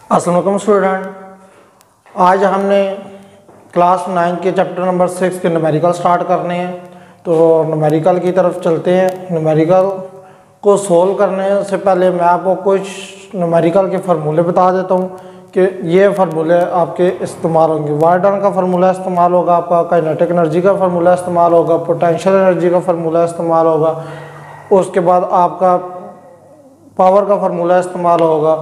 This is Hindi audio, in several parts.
अस्सलाम वालेकुम स्टूडेंट, आज हमने क्लास 9 के चैप्टर नंबर 6 के न्यूमेरिकल स्टार्ट करने हैं। तो न्यूमेरिकल की तरफ चलते हैं। न्यूमेरिकल को सोल्व करने से पहले मैं आपको कुछ न्यूमेरिकल के फार्मूले बता देता हूं कि ये फार्मूले आपके इस्तेमाल होंगे। वर्क डन का फार्मूला इस्तेमाल होगा, आपका काइनेटिक एनर्जी का फार्मूला इस्तेमाल होगा, पोटेंशियल एनर्जी का फार्मूला इस्तेमाल होगा, उसके बाद आपका पावर का फार्मूला इस्तेमाल होगा।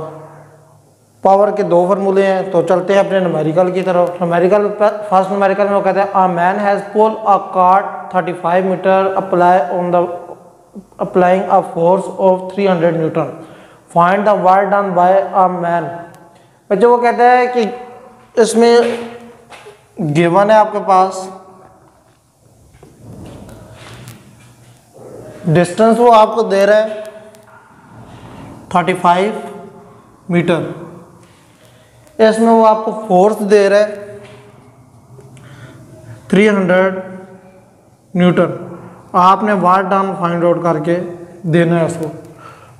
पावर के दो फार्मूले हैं। तो चलते हैं अपने न्यूमेरिकल की तरफ। न्यूमेरिकल फर्स्ट न्यूमेरिकल में वो कहते हैं a man has pull a cart 35 metre applying a force of 300 newton, find the work done by a man. बच्चों वो कहता है कि इसमें गिवन है आपके पास डिस्टेंस, वो आपको दे रहा है 35 मीटर, इसमें वो आपको फोर्स दे रहा है 300 न्यूटन। आपने वर्क डन फाइंड आउट करके देना है उसको।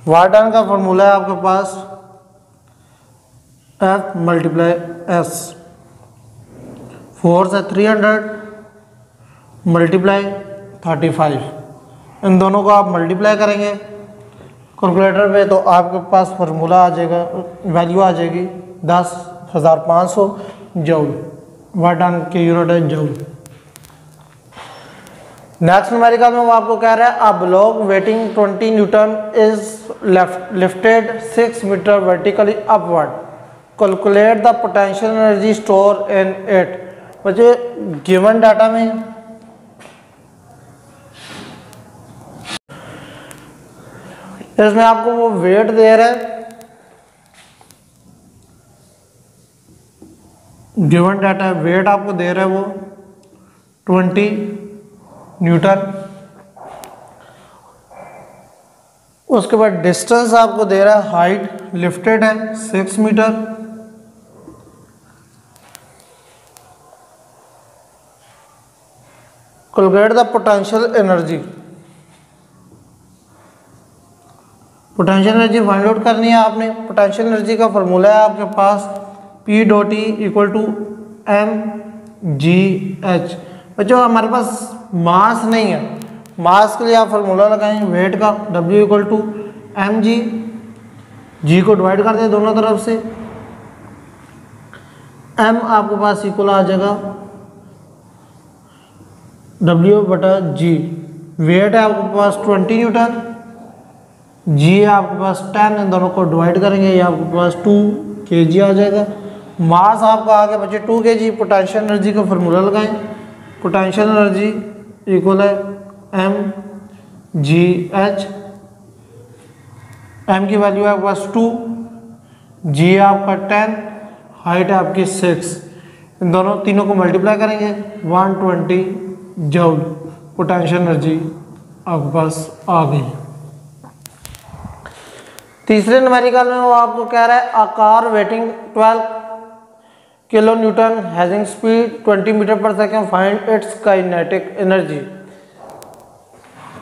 वर्क डन का फॉर्मूला है आपके पास F मल्टीप्लाई S। फोर्स है 300 मल्टीप्लाई 35, इन दोनों को आप मल्टीप्लाई करेंगे कैलकुलेटर पे तो आपके पास फार्मूला आ जाएगा, वैल्यू आ जाएगी 10,500 जूल। वर्क डन की यूनिट है जूल। नेक्स्ट न्यूमेरिकल में वो आपको कह रहा है a block weighing 20 newton is lifted 6 metre vertically upward, calculate the potential energy store in it. बच्चे गिवन डाटा में इसमें आपको वो वेट दे रहा है, गिवन डाटा है, वेट आपको दे रहा है वो 20 न्यूटन। उसके बाद डिस्टेंस आपको दे रहा है, हाइट लिफ्टेड है 6 metre, calculate the potential energy. Potential energy find out करनी है आपने। पोटेंशियल एनर्जी का फॉर्मूला है आपके पास P dot E equal to mgh। बच्चों हमारे पास मास नहीं है, मास के लिए आप फार्मूला लगाएं वेट का, W equal to mg, g को डिवाइड कर दें दोनों तरफ से, m आपके पास इक्वल आ जाएगा W बटा g। वेट है आपके पास 20 न्यूटन, g है आपके पास 10, इन दोनों को डिवाइड करेंगे, ये आपके पास 2 kg आ जाएगा। मास आपका आ गया बच्चे 2 kg। पोटेंशियल एनर्जी का फार्मूला लगाएं, पोटेंशियल एनर्जी इक्वल है mgh, m की वैल्यू है आपके पास 2, g है आपका 10, हाइट है आपकी 6, इन दोनों तीनों को मल्टीप्लाई करेंगे 120 जूल। पोटेंशियल एनर्जी आपके पास आ गई। तीसरे न्यूमेरिकल में वो आपको कह रहा है a car weighting 12 kilo newton having speed 20 metre per second, find its kinetic energy.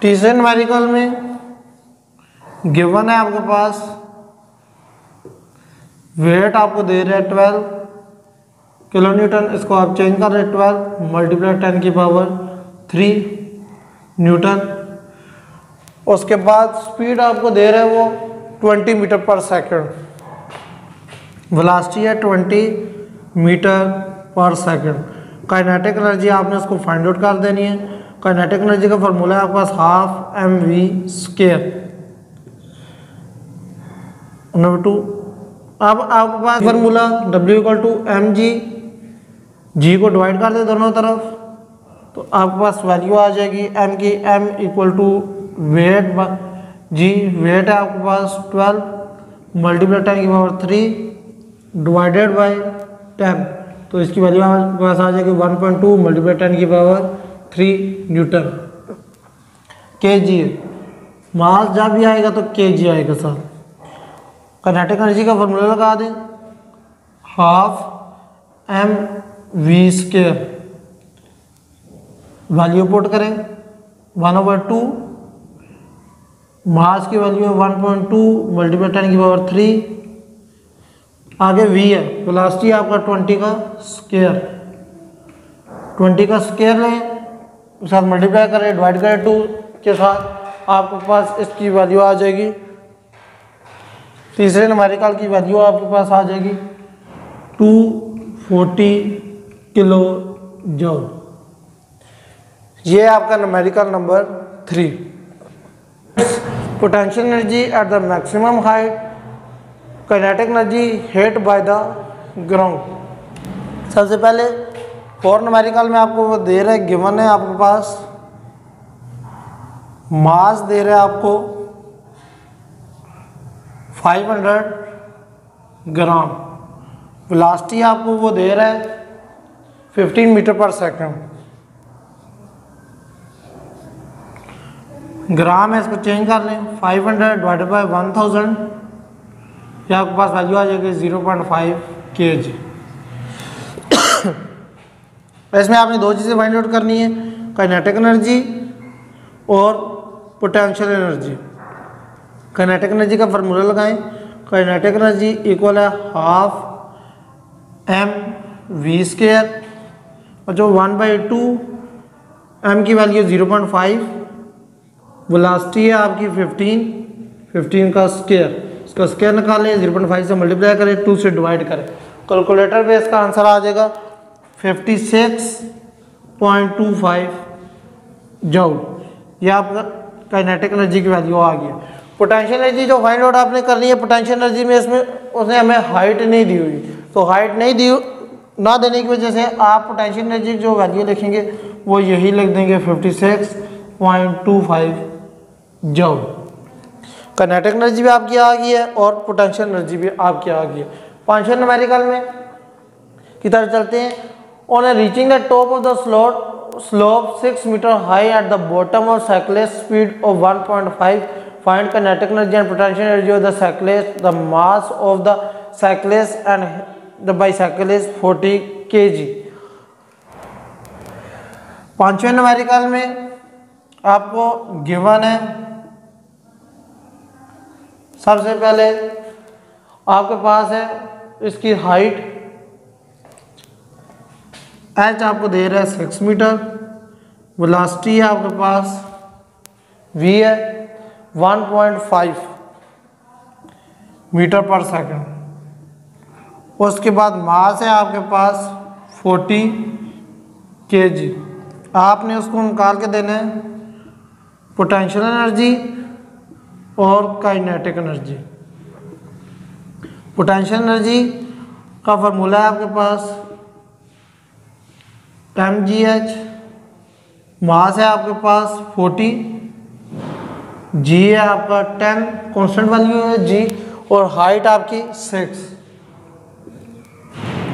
तीसरे न्यूमेरिकल में गिवन है आपके पास वेट आपको दे रहे हैं 12 किलो न्यूटन, इसको आप चेंज कर रहे हैं 12 मल्टीप्लाई 10 की पावर 3 न्यूटन। उसके बाद स्पीड आपको दे रहे हैं वो 20 मीटर पर सेकंड, वेलोसिटी है 20 मीटर पर सेकंड। काइनेटिक एनर्जी आपने उसको फाइंड आउट कर देनी है। काइनेटिक एनर्जी का फॉर्मूला है आपके पास हाफ mv²। नंबर 2, अब आपके पास formula W equal to mg, g को डिवाइड कर दे दोनों तरफ तो आपके पास वैल्यू आ जाएगी m की, m equal to weight g, weight है आपके पास 12 मल्टीप्लाई 10 की पावर 3 डिवाइडेड बाय 10, तो इसकी वैल्यू आपके पास आ जाएगी 1.2 मल्टीप्लाई 10 की पावर 3 न्यूटन। kg मास जब भी आएगा तो kg आएगा सर। काइनेटिक एनर्जी का फॉर्मूला लगा दें, हाफ mv², वैल्यू पुट करें 1/2, मास की वैल्यू है 1.2 मल्टीप्लाई 10 की पावर 3 आगे v है, वेलोसिटी आपका 20 का स्क्वायर, 20 का स्क्वायर लें, उसके साथ मल्टीप्लाई करें, डिवाइड करें 2 के साथ, आपके पास इसकी वैल्यू आ जाएगी, तीसरे न्यूमेरिकल की वैल्यू आपके पास आ जाएगी 240 किलो जूल। ये आपका numerical number 3। Potential energy at the maximum height, kinetic energy hit by the ground. सबसे पहले 4 न्यूमेरिकल में आपको वो दे रहा है, गिवन है आपके पास, मास दे रहा है आपको 500 ग्राम, वेलोसिटी आपको वो दे रहा है 15 मीटर पर सेकंड। ग्राम है, इसको चेंज कर लें, 500 डिवाइडेड बाय 1000, ये आपके पास वैल्यू आ जाएगी 0.5 kg। इसमें आपने 2 चीज़ें फाइंड आउट करनी है, काइनेटिक एनर्जी और पोटेंशियल एनर्जी। काइनेटिक एनर्जी का फार्मूला लगाएं, काइनेटिक एनर्जी इक्वल है हाफ mv², और जो 1/2 m की वैल्यू 0.5, वेलोसिटी है आपकी 15 का स्क्वायर, इसका स्क्वायर निकालें, 0.5 से मल्टीप्लाई करें, 2 से डिवाइड करें, कैलकुलेटर पे इसका आंसर आ जाएगा 56.25 जूल। ये आपका काइनेटिक एनर्जी की वैल्यू आ गई। पोटेंशियल एनर्जी जो फाइंड आउट आपने करनी है, पोटेंशियल एनर्जी में इसमें उसने हमें हाइट नहीं दी हुई, तो हाइट नहीं दी ना देने की वजह से आप पोटेंशियल एनर्जी जो वैल्यू लिखेंगे वो यही लिख देंगे 56.25 जूल। काइनेटिक एनर्जी भी आपकी आ गई है और पोटेंशियल एनर्जी भी आपकी आ गई है। 5वें न्यूमेरिकल में की तरफ चलते हैं। On reaching the top of the slope 6 meter high at the bottom of cyclist speed of 1.5, find kinetic energy and potential energy of the cyclist, the mass of the cyclist and the bicycle is 40 kg। 5वें न्यूमेरिकल में आपको गिवन है, सबसे पहले आपके पास है इसकी हाइट h आपको दे रहा है 6 मीटर, वेलोसिटी है आपके पास v है 1.5 मीटर पर सेकंड, उसके बाद मास है आपके पास 40 kg। आपने उसको निकाल के देना है पोटेंशियल एनर्जी और काइनेटिक एनर्जी। पोटेंशियल एनर्जी का फार्मूला है आपके पास mgh, मास है आपके पास 40, g है आपका 10, कांस्टेंट वैल्यू है g, और हाइट आपकी 6।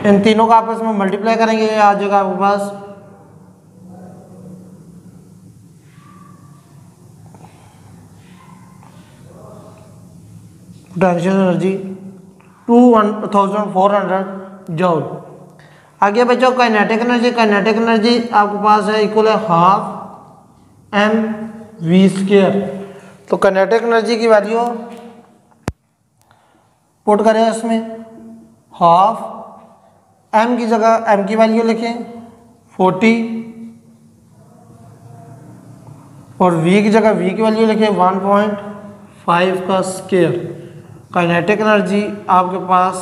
इन तीनों का आपस में मल्टीप्लाई करेंगे, ये आ जाएगा आपके पास पोटेंशियल एनर्जी 2400 जूल। आगे बच्चों काइनेटिक एनर्जी, काइनेटिक एनर्जी आपके पास है इक्वल है हाफ mv²। तो काइनेटिक एनर्जी की वैल्यू पुट करें, इसमें हाफ m की जगह m की वैल्यू लिखें 40 और v की जगह v की वैल्यू लिखें 1.5 का स्क्वायर। काइनेटिक एनर्जी आपके पास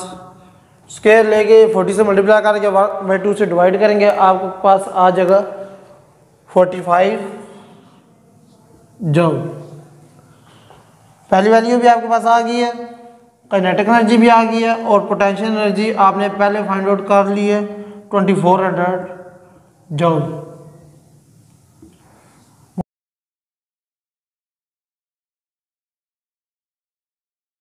स्क्वायर लेके 40 से मल्टीप्लाई करके 1/2 से डिवाइड करेंगे, आपके पास आ जाएगा 45 जूल। पहली वैल्यू भी आपके पास आ गई है, काइनेटिक एनर्जी भी आ गई है, और पोटेंशियल एनर्जी आपने पहले फाइंड आउट कर ली है 2400 जूल।